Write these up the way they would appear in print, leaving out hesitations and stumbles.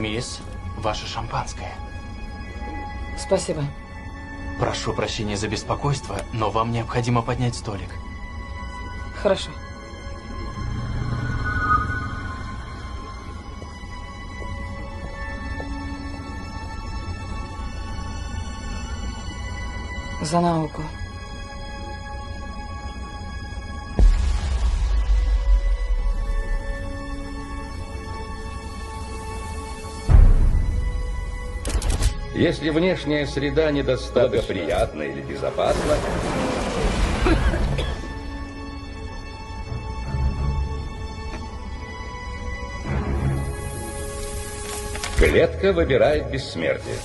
Мисс, ваше шампанское. Спасибо. Прошу прощения за беспокойство, но вам необходимо поднять столик. Хорошо. За науку. Если внешняя среда недостаточно приятна или безопасна, клетка выбирает бессмертие.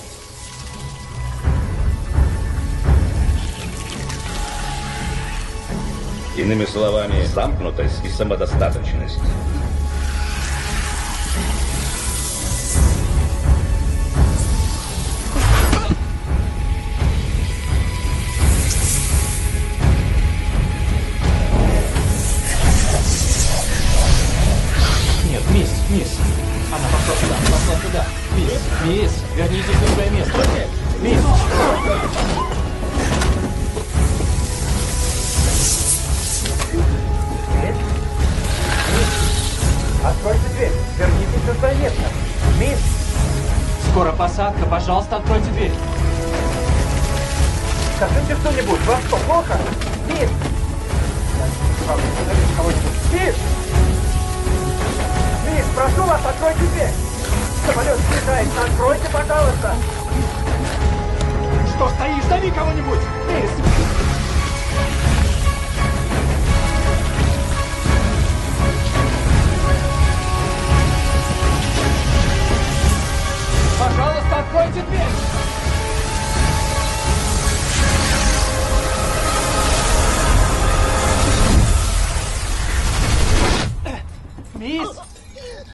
Иными словами, замкнутость и самодостаточность. Нет, мисс. Она пошла туда. Мисс, вернитесь на свое место. Мисс. Откройте дверь. Вернитесь на свое место. Мисс! Скоро посадка, пожалуйста, откройте дверь. Скажите что-нибудь. Вам что, плохо? Мисс! Кого-нибудь. Мисс! Мисс, прошу вас, откройте дверь. Самолет снижается. Откройте, пожалуйста. Что стоишь? Зови кого-нибудь. Мисс.